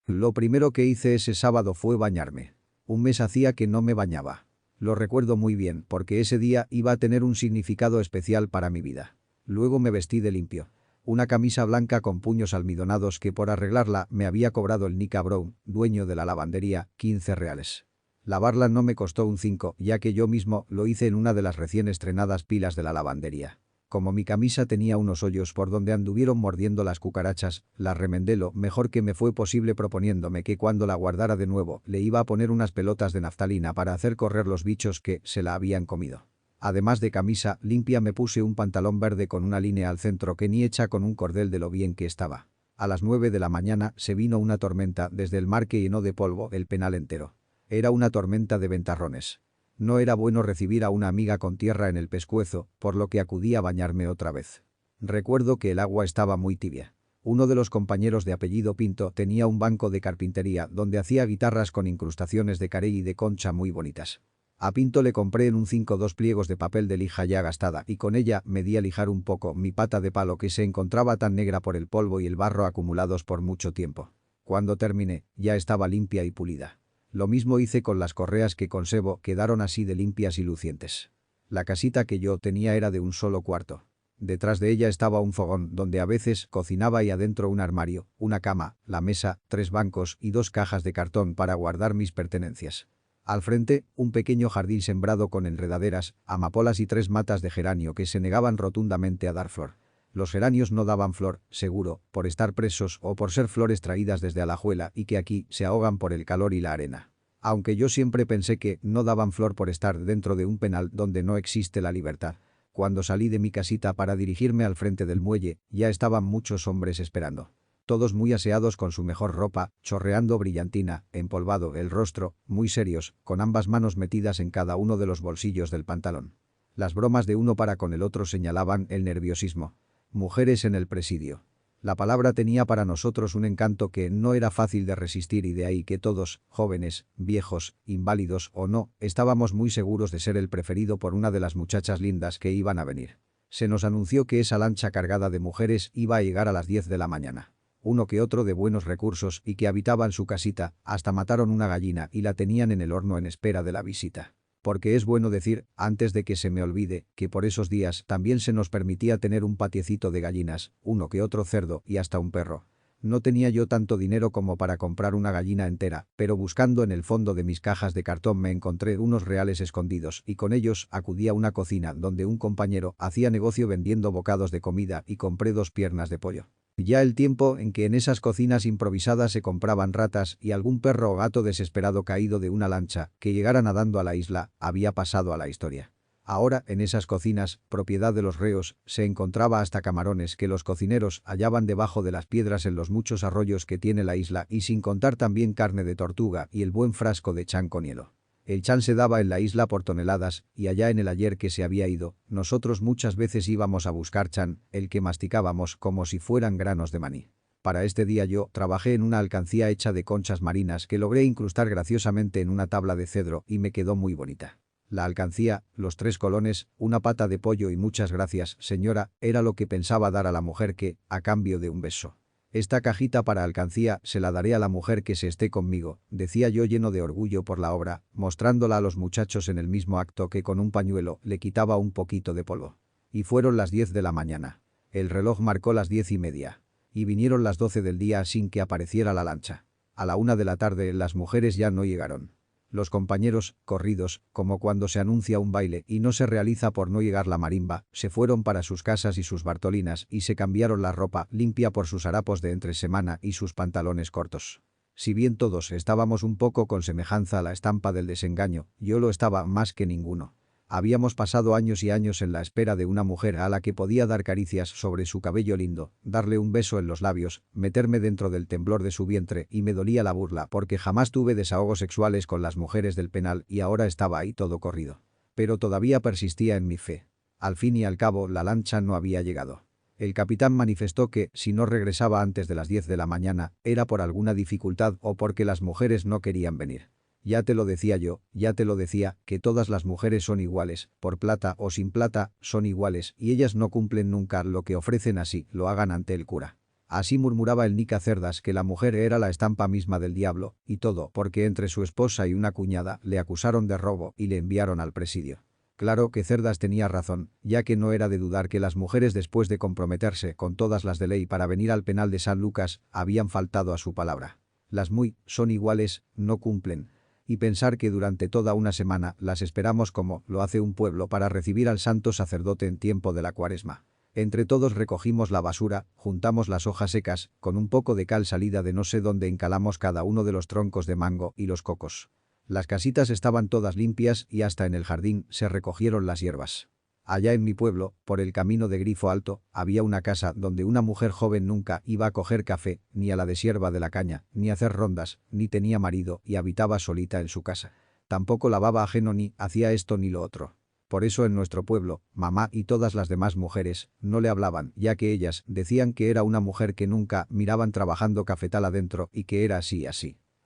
Lo primero que hice ese sábado fue bañarme. Un mes hacía que no me bañaba. Lo recuerdo muy bien porque ese día iba a tener un significado especial para mi vida. Luego me vestí de limpio. Una camisa blanca con puños almidonados que por arreglarla me había cobrado el Nica Brown, dueño de la lavandería, 15 reales. Lavarla no me costó un 5, ya que yo mismo lo hice en una de las recién estrenadas pilas de la lavandería. Como mi camisa tenía unos hoyos por donde anduvieron mordiendo las cucarachas, la remendé lo mejor que me fue posible proponiéndome que cuando la guardara de nuevo le iba a poner unas pelotas de naftalina para hacer correr los bichos que se la habían comido. Además de camisa limpia me puse un pantalón verde con una línea al centro que ni hecha con un cordel de lo bien que estaba. A las 9 de la mañana se vino una tormenta desde el mar que llenó de polvo el penal entero. Era una tormenta de ventarrones. No era bueno recibir a una amiga con tierra en el pescuezo, por lo que acudí a bañarme otra vez. Recuerdo que el agua estaba muy tibia. Uno de los compañeros de apellido Pinto tenía un banco de carpintería donde hacía guitarras con incrustaciones de carey y de concha muy bonitas. A Pinto le compré en un 5 dos pliegos de papel de lija ya gastada y con ella me di a lijar un poco mi pata de palo que se encontraba tan negra por el polvo y el barro acumulados por mucho tiempo. Cuando terminé, ya estaba limpia y pulida. Lo mismo hice con las correas que con sebo, quedaron así de limpias y lucientes. La casita que yo tenía era de un solo cuarto. Detrás de ella estaba un fogón donde a veces cocinaba y adentro un armario, una cama, la mesa, 3 bancos y 2 cajas de cartón para guardar mis pertenencias. Al frente, un pequeño jardín sembrado con enredaderas, amapolas y 3 matas de geranio que se negaban rotundamente a dar flor. Los geranios no daban flor, seguro, por estar presos o por ser flores traídas desde Alajuela y que aquí se ahogan por el calor y la arena. Aunque yo siempre pensé que no daban flor por estar dentro de un penal donde no existe la libertad. Cuando salí de mi casita para dirigirme al frente del muelle, ya estaban muchos hombres esperando. Todos muy aseados con su mejor ropa, chorreando brillantina, empolvado el rostro, muy serios, con ambas manos metidas en cada uno de los bolsillos del pantalón. Las bromas de uno para con el otro señalaban el nerviosismo. Mujeres en el presidio. La palabra tenía para nosotros un encanto que no era fácil de resistir y de ahí que todos, jóvenes, viejos, inválidos o no, estábamos muy seguros de ser el preferido por una de las muchachas lindas que iban a venir. Se nos anunció que esa lancha cargada de mujeres iba a llegar a las 10 de la mañana. Uno que otro de buenos recursos y que habitaban su casita, hasta mataron una gallina y la tenían en el horno en espera de la visita. Porque es bueno decir, antes de que se me olvide, que por esos días también se nos permitía tener un patiecito de gallinas, uno que otro cerdo y hasta un perro. No tenía yo tanto dinero como para comprar una gallina entera, pero buscando en el fondo de mis cajas de cartón me encontré unos reales escondidos y con ellos acudí a una cocina donde un compañero hacía negocio vendiendo bocados de comida y compré 2 piernas de pollo. Ya el tiempo en que en esas cocinas improvisadas se compraban ratas y algún perro o gato desesperado caído de una lancha que llegara nadando a la isla, había pasado a la historia. Ahora, en esas cocinas, propiedad de los reos, se encontraba hasta camarones que los cocineros hallaban debajo de las piedras en los muchos arroyos que tiene la isla y sin contar también carne de tortuga y el buen frasco de chan con hielo. El chan se daba en la isla por toneladas, y allá en el ayer que se había ido, nosotros muchas veces íbamos a buscar chan, el que masticábamos como si fueran granos de maní. Para este día yo trabajé en una alcancía hecha de conchas marinas que logré incrustar graciosamente en una tabla de cedro y me quedó muy bonita. La alcancía, los 3 colones, una pata de pollo y muchas gracias, señora, era lo que pensaba dar a la mujer que, a cambio de un beso. Esta cajita para alcancía se la daré a la mujer que se esté conmigo, decía yo lleno de orgullo por la obra, mostrándola a los muchachos en el mismo acto que con un pañuelo le quitaba un poquito de polvo. Y fueron las 10 de la mañana. El reloj marcó las 10:30. Y vinieron las 12 del día sin que apareciera la lancha. A la 1 de la tarde las mujeres ya no llegaron. Los compañeros, corridos, como cuando se anuncia un baile y no se realiza por no llegar la marimba, se fueron para sus casas y sus bartolinas y se cambiaron la ropa limpia por sus harapos de entre semana y sus pantalones cortos. Si bien todos estábamos un poco con semejanza a la estampa del desengaño, yo lo estaba más que ninguno. Habíamos pasado años y años en la espera de una mujer a la que podía dar caricias sobre su cabello lindo, darle un beso en los labios, meterme dentro del temblor de su vientre y me dolía la burla porque jamás tuve desahogos sexuales con las mujeres del penal y ahora estaba ahí todo corrido. Pero todavía persistía en mi fe. Al fin y al cabo la lancha no había llegado. El capitán manifestó que, si no regresaba antes de las 10 de la mañana, era por alguna dificultad o porque las mujeres no querían venir. Ya te lo decía yo, ya te lo decía, que todas las mujeres son iguales, por plata o sin plata, son iguales y ellas no cumplen nunca lo que ofrecen así, lo hagan ante el cura. Así murmuraba el Nica Cerdas que la mujer era la estampa misma del diablo, y todo porque entre su esposa y una cuñada le acusaron de robo y le enviaron al presidio. Claro que Cerdas tenía razón, ya que no era de dudar que las mujeres después de comprometerse con todas las de ley para venir al penal de San Lucas, habían faltado a su palabra. Las muy son iguales, no cumplen. Y pensar que durante toda una semana las esperamos como lo hace un pueblo para recibir al santo sacerdote en tiempo de la Cuaresma. Entre todos recogimos la basura, juntamos las hojas secas, con un poco de cal salida de no sé dónde encalamos cada uno de los troncos de mango y los cocos. Las casitas estaban todas limpias y hasta en el jardín se recogieron las hierbas. Allá en mi pueblo, por el camino de Grifo Alto, había una casa donde una mujer joven nunca iba a coger café, ni a la desierva de la caña, ni a hacer rondas, ni tenía marido y habitaba solita en su casa. Tampoco lavaba ajeno ni hacía esto ni lo otro. Por eso en nuestro pueblo, mamá y todas las demás mujeres no le hablaban, ya que ellas decían que era una mujer que nunca miraban trabajando cafetal adentro y que era así.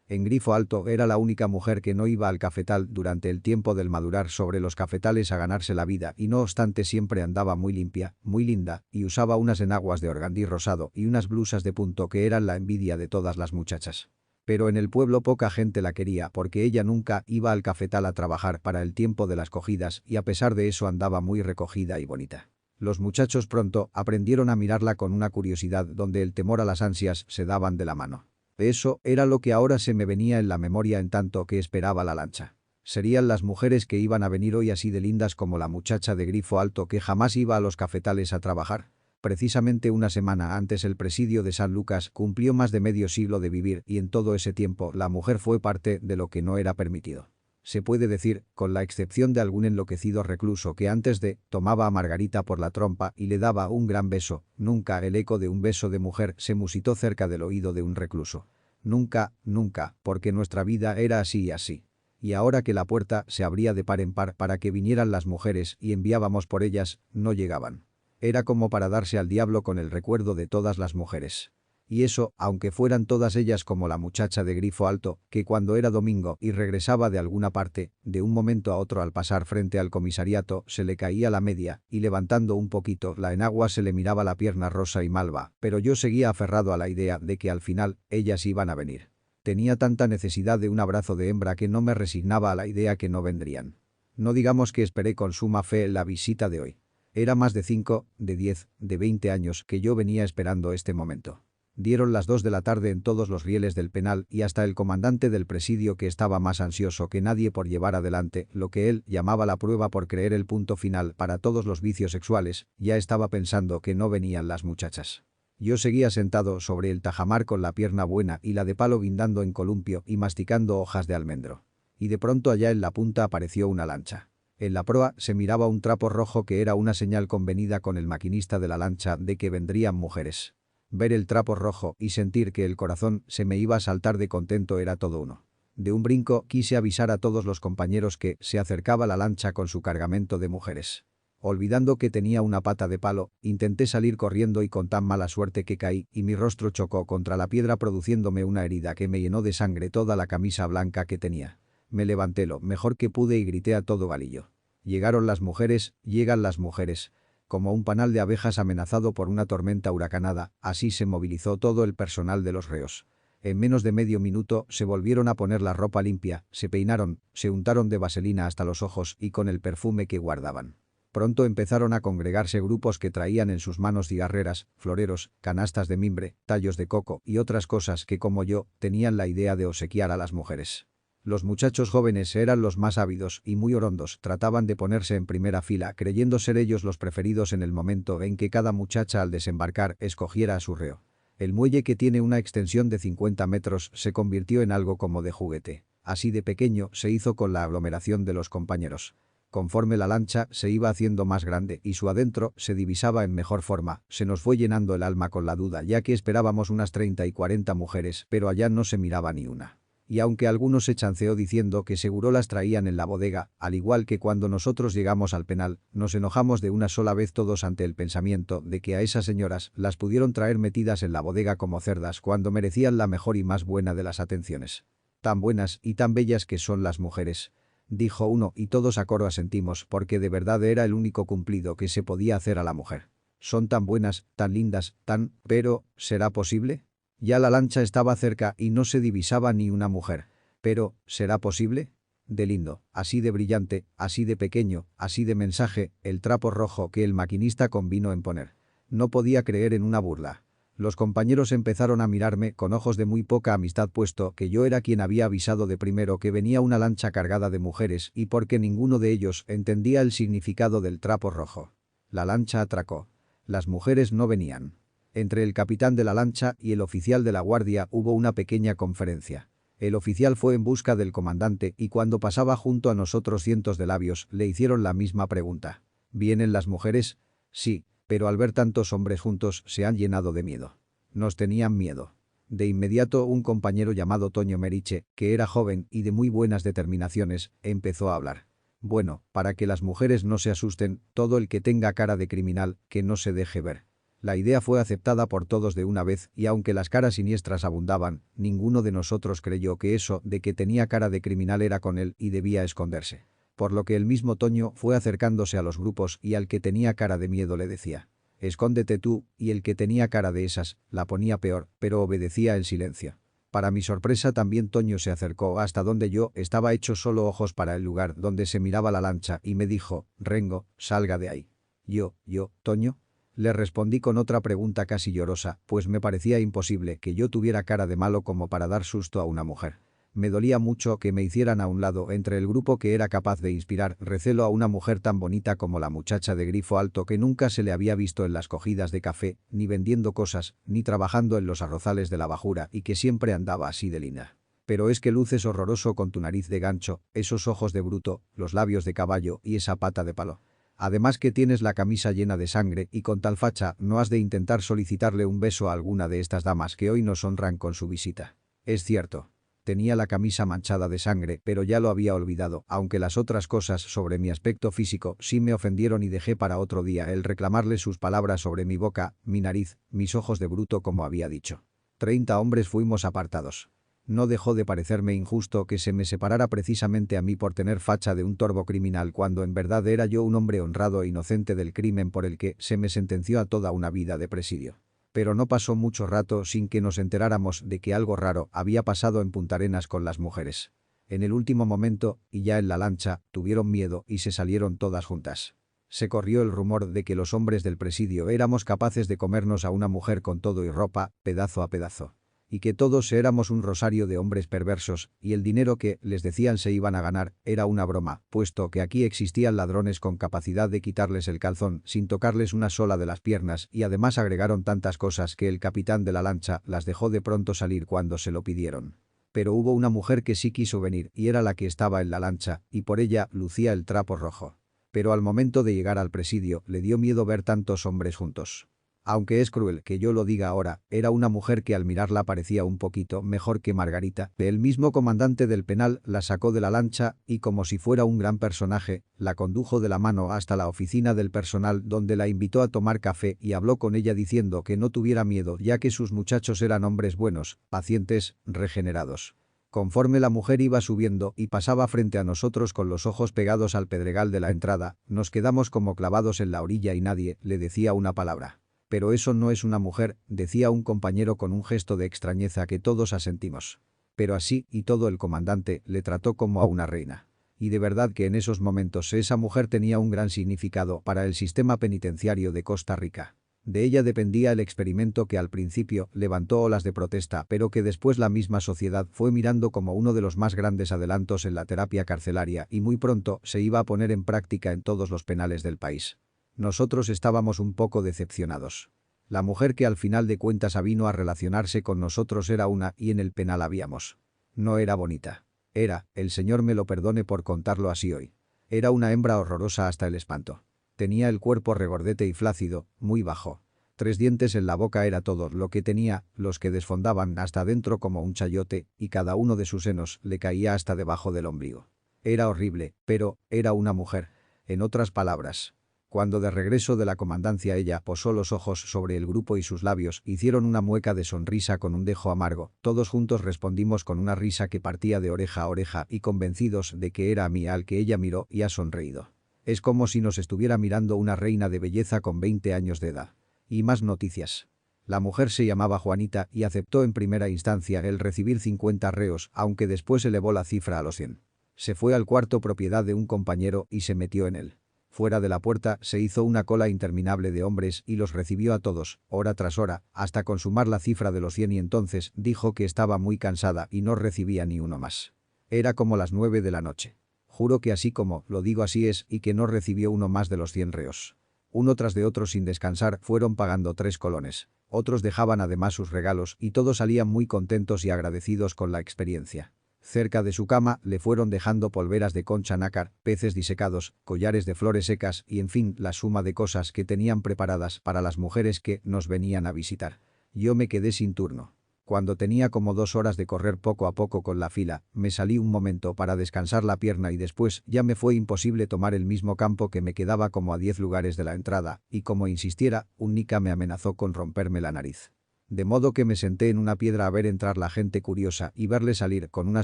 En Grifo Alto era la única mujer que no iba al cafetal durante el tiempo del madurar sobre los cafetales a ganarse la vida y no obstante siempre andaba muy limpia, muy linda, y usaba unas enaguas de organdí rosado y unas blusas de punto que eran la envidia de todas las muchachas. Pero en el pueblo poca gente la quería porque ella nunca iba al cafetal a trabajar para el tiempo de las cogidas y a pesar de eso andaba muy recogida y bonita. Los muchachos pronto aprendieron a mirarla con una curiosidad donde el temor a las ansias se daban de la mano. Eso era lo que ahora se me venía en la memoria en tanto que esperaba la lancha. Serían las mujeres que iban a venir hoy así de lindas como la muchacha de Grifo Alto que jamás iba a los cafetales a trabajar. Precisamente una semana antes el presidio de San Lucas cumplió más de medio siglo de vivir y en todo ese tiempo la mujer fue parte de lo que no era permitido. Se puede decir, con la excepción de algún enloquecido recluso que antes de tomaba a Margarita por la trompa y le daba un gran beso, nunca el eco de un beso de mujer se musitó cerca del oído de un recluso. Nunca, nunca, porque nuestra vida era así y así. Y ahora que la puerta se abría de par en par para que vinieran las mujeres y enviábamos por ellas, no llegaban. Era como para darse al diablo con el recuerdo de todas las mujeres. Y eso, aunque fueran todas ellas como la muchacha de Grifo Alto, que cuando era domingo y regresaba de alguna parte, de un momento a otro al pasar frente al comisariato se le caía la media, y levantando un poquito la enagua se le miraba la pierna rosa y malva, pero yo seguía aferrado a la idea de que al final ellas iban a venir. Tenía tanta necesidad de un abrazo de hembra que no me resignaba a la idea que no vendrían. No digamos que esperé con suma fe la visita de hoy. Era más de 5, de 10, de 20 años que yo venía esperando este momento. Dieron las 2 de la tarde en todos los rieles del penal y hasta el comandante del presidio que estaba más ansioso que nadie por llevar adelante lo que él llamaba la prueba por creer el punto final para todos los vicios sexuales, ya estaba pensando que no venían las muchachas. Yo seguía sentado sobre el tajamar con la pierna buena y la de palo guindando en columpio y masticando hojas de almendro. Y de pronto allá en la punta apareció una lancha. En la proa se miraba un trapo rojo que era una señal convenida con el maquinista de la lancha de que vendrían mujeres. Ver el trapo rojo y sentir que el corazón se me iba a saltar de contento era todo uno. De un brinco quise avisar a todos los compañeros que se acercaba la lancha con su cargamento de mujeres. Olvidando que tenía una pata de palo, intenté salir corriendo y con tan mala suerte que caí y mi rostro chocó contra la piedra produciéndome una herida que me llenó de sangre toda la camisa blanca que tenía. Me levanté lo mejor que pude y grité a todo galillo. Llegaron las mujeres, llegan las mujeres. Como un panal de abejas amenazado por una tormenta huracanada, así se movilizó todo el personal de los reos. En menos de medio minuto se volvieron a poner la ropa limpia, se peinaron, se untaron de vaselina hasta los ojos y con el perfume que guardaban. Pronto empezaron a congregarse grupos que traían en sus manos cigarreras, floreros, canastas de mimbre, tallos de coco y otras cosas que como yo, tenían la idea de obsequiar a las mujeres. Los muchachos jóvenes eran los más ávidos y muy orondos, trataban de ponerse en primera fila creyendo ser ellos los preferidos en el momento en que cada muchacha al desembarcar escogiera a su reo. El muelle que tiene una extensión de 50 metros se convirtió en algo como de juguete. Así de pequeño se hizo con la aglomeración de los compañeros. Conforme la lancha se iba haciendo más grande y su adentro se divisaba en mejor forma, se nos fue llenando el alma con la duda ya que esperábamos unas 30 y 40 mujeres, pero allá no se miraba ni una. Y aunque algunos se chanceó diciendo que seguro las traían en la bodega, al igual que cuando nosotros llegamos al penal, nos enojamos de una sola vez todos ante el pensamiento de que a esas señoras las pudieron traer metidas en la bodega como cerdas cuando merecían la mejor y más buena de las atenciones. Tan buenas y tan bellas que son las mujeres, dijo uno y todos a coro asentimos porque de verdad era el único cumplido que se podía hacer a la mujer. Son tan buenas, tan lindas, tan... Pero, ¿será posible? Ya la lancha estaba cerca y no se divisaba ni una mujer. Pero, ¿será posible? De lindo, así de brillante, así de pequeño, así de mensaje, el trapo rojo que el maquinista convino en poner. No podía creer en una burla. Los compañeros empezaron a mirarme con ojos de muy poca amistad puesto que yo era quien había avisado de primero que venía una lancha cargada de mujeres y porque ninguno de ellos entendía el significado del trapo rojo. La lancha atracó. Las mujeres no venían. Entre el capitán de la lancha y el oficial de la guardia hubo una pequeña conferencia. El oficial fue en busca del comandante y cuando pasaba junto a nosotros cientos de labios le hicieron la misma pregunta. ¿Vienen las mujeres? Sí, pero al ver tantos hombres juntos se han llenado de miedo. Nos tenían miedo. De inmediato un compañero llamado Toño Meriche, que era joven y de muy buenas determinaciones, empezó a hablar. Bueno, para que las mujeres no se asusten, todo el que tenga cara de criminal, que no se deje ver. La idea fue aceptada por todos de una vez y aunque las caras siniestras abundaban, ninguno de nosotros creyó que eso de que tenía cara de criminal era con él y debía esconderse. Por lo que el mismo Toño fue acercándose a los grupos y al que tenía cara de miedo le decía: «Escóndete tú», y el que tenía cara de esas, la ponía peor, pero obedecía en silencio. Para mi sorpresa también Toño se acercó hasta donde yo estaba hecho solo ojos para el lugar donde se miraba la lancha y me dijo: «Rengo, salga de ahí». Yo, «¿Toño?». Le respondí con otra pregunta casi llorosa, pues me parecía imposible que yo tuviera cara de malo como para dar susto a una mujer. Me dolía mucho que me hicieran a un lado entre el grupo que era capaz de inspirar recelo a una mujer tan bonita como la muchacha de grifo alto que nunca se le había visto en las cogidas de café, ni vendiendo cosas, ni trabajando en los arrozales de la bajura y que siempre andaba así de linda. Pero es que luces horroroso con tu nariz de gancho, esos ojos de bruto, los labios de caballo y esa pata de palo. Además que tienes la camisa llena de sangre y con tal facha no has de intentar solicitarle un beso a alguna de estas damas que hoy nos honran con su visita. Es cierto. Tenía la camisa manchada de sangre, pero ya lo había olvidado, aunque las otras cosas sobre mi aspecto físico sí me ofendieron y dejé para otro día el reclamarle sus palabras sobre mi boca, mi nariz, mis ojos de bruto como había dicho. 30 hombres fuimos apartados. No dejó de parecerme injusto que se me separara precisamente a mí por tener facha de un torvo criminal cuando en verdad era yo un hombre honrado e inocente del crimen por el que se me sentenció a toda una vida de presidio. Pero no pasó mucho rato sin que nos enteráramos de que algo raro había pasado en Punta Arenas con las mujeres. En el último momento, y ya en la lancha, tuvieron miedo y se salieron todas juntas. Se corrió el rumor de que los hombres del presidio éramos capaces de comernos a una mujer con todo y ropa, pedazo a pedazo. Y que todos éramos un rosario de hombres perversos, y el dinero que, les decían, se iban a ganar, era una broma, puesto que aquí existían ladrones con capacidad de quitarles el calzón sin tocarles una sola de las piernas y además agregaron tantas cosas que el capitán de la lancha las dejó de pronto salir cuando se lo pidieron. Pero hubo una mujer que sí quiso venir y era la que estaba en la lancha, y por ella lucía el trapo rojo. Pero al momento de llegar al presidio le dio miedo ver tantos hombres juntos. Aunque es cruel que yo lo diga ahora, era una mujer que al mirarla parecía un poquito mejor que Margarita. El mismo comandante del penal la sacó de la lancha y como si fuera un gran personaje, la condujo de la mano hasta la oficina del personal donde la invitó a tomar café y habló con ella diciendo que no tuviera miedo ya que sus muchachos eran hombres buenos, pacientes, regenerados. Conforme la mujer iba subiendo y pasaba frente a nosotros con los ojos pegados al pedregal de la entrada, nos quedamos como clavados en la orilla y nadie le decía una palabra. «Pero eso no es una mujer», decía un compañero con un gesto de extrañeza que todos asentimos. Pero así y todo el comandante le trató como a una reina. Y de verdad que en esos momentos esa mujer tenía un gran significado para el sistema penitenciario de Costa Rica. De ella dependía el experimento que al principio levantó olas de protesta pero que después la misma sociedad fue mirando como uno de los más grandes adelantos en la terapia carcelaria y muy pronto se iba a poner en práctica en todos los penales del país. Nosotros estábamos un poco decepcionados. La mujer que al final de cuentas vino a relacionarse con nosotros era una y en el penal habíamos. No era bonita. Era, el señor me lo perdone por contarlo así hoy. Era una hembra horrorosa hasta el espanto. Tenía el cuerpo regordete y flácido, muy bajo. 3 dientes en la boca era todo lo que tenía, los que desfondaban hasta dentro como un chayote, y cada uno de sus senos le caía hasta debajo del ombligo. Era horrible, pero era una mujer. En otras palabras. Cuando de regreso de la comandancia ella posó los ojos sobre el grupo y sus labios hicieron una mueca de sonrisa con un dejo amargo, todos juntos respondimos con una risa que partía de oreja a oreja y convencidos de que era a mí al que ella miró y ha sonreído. Es como si nos estuviera mirando una reina de belleza con 20 años de edad. Y más noticias. La mujer se llamaba Juanita y aceptó en primera instancia el recibir 50 reos, aunque después elevó la cifra a los 100. Se fue al cuarto propiedad de un compañero y se metió en él. Fuera de la puerta se hizo una cola interminable de hombres y los recibió a todos, hora tras hora, hasta consumar la cifra de los 100 y entonces dijo que estaba muy cansada y no recibía ni uno más. Era como las 9 de la noche. Juro que así como, lo digo así es, y que no recibió uno más de los 100 reos. Uno tras de otro sin descansar fueron pagando 3 colones. Otros dejaban además sus regalos y todos salían muy contentos y agradecidos con la experiencia. Cerca de su cama le fueron dejando polveras de concha nácar, peces disecados, collares de flores secas y en fin la suma de cosas que tenían preparadas para las mujeres que nos venían a visitar. Yo me quedé sin turno. Cuando tenía como 2 horas de correr poco a poco con la fila, me salí un momento para descansar la pierna y después ya me fue imposible tomar el mismo campo que me quedaba como a 10 lugares de la entrada, y como insistiera, un nica me amenazó con romperme la nariz. De modo que me senté en una piedra a ver entrar la gente curiosa y verle salir con una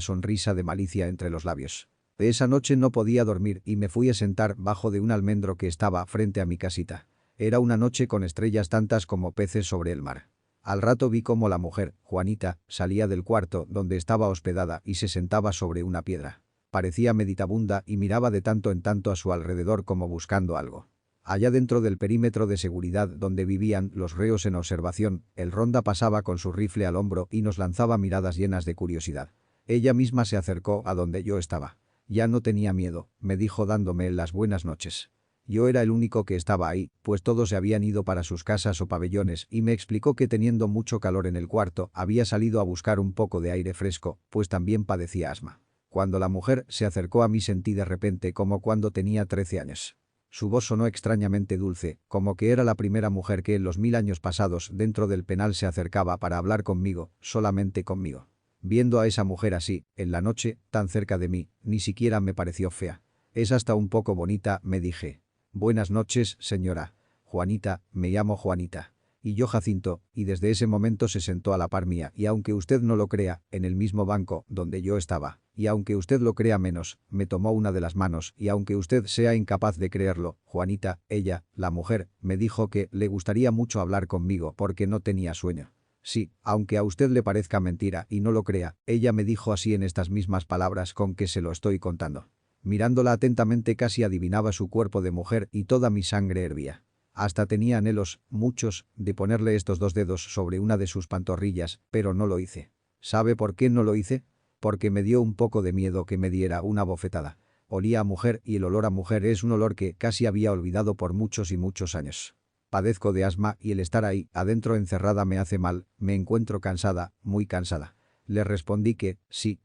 sonrisa de malicia entre los labios. De esa noche no podía dormir y me fui a sentar bajo de un almendro que estaba frente a mi casita. Era una noche con estrellas tantas como peces sobre el mar. Al rato vi cómo la mujer, Juanita, salía del cuarto donde estaba hospedada y se sentaba sobre una piedra. Parecía meditabunda y miraba de tanto en tanto a su alrededor como buscando algo. Allá dentro del perímetro de seguridad donde vivían los reos en observación, el ronda pasaba con su rifle al hombro y nos lanzaba miradas llenas de curiosidad. Ella misma se acercó a donde yo estaba. Ya no tenía miedo, me dijo dándome las buenas noches. Yo era el único que estaba ahí, pues todos se habían ido para sus casas o pabellones y me explicó que teniendo mucho calor en el cuarto había salido a buscar un poco de aire fresco, pues también padecía asma. Cuando la mujer se acercó a mí sentí de repente como cuando tenía 13 años. Su voz sonó extrañamente dulce, como que era la primera mujer que en los 1000 años pasados dentro del penal se acercaba para hablar conmigo, solamente conmigo. Viendo a esa mujer así, en la noche, tan cerca de mí, ni siquiera me pareció fea. Es hasta un poco bonita, me dije. Buenas noches, señora. Juanita, me llamo Juanita. Y yo Jacinto, y desde ese momento se sentó a la par mía y aunque usted no lo crea, en el mismo banco donde yo estaba. Y aunque usted lo crea menos, me tomó una de las manos y aunque usted sea incapaz de creerlo, Juanita, ella, la mujer, me dijo que le gustaría mucho hablar conmigo porque no tenía sueño. Sí, aunque a usted le parezca mentira y no lo crea, ella me dijo así en estas mismas palabras con que se lo estoy contando. Mirándola atentamente casi adivinaba su cuerpo de mujer y toda mi sangre hervía. Hasta tenía anhelos, muchos, de ponerle estos 2 dedos sobre una de sus pantorrillas, pero no lo hice. ¿Sabe por qué no lo hice? Porque me dio un poco de miedo que me diera una bofetada. Olía a mujer y el olor a mujer es un olor que casi había olvidado por muchos y muchos años. Padezco de asma y el estar ahí, adentro encerrada me hace mal, me encuentro cansada, muy cansada. Le respondí que sí,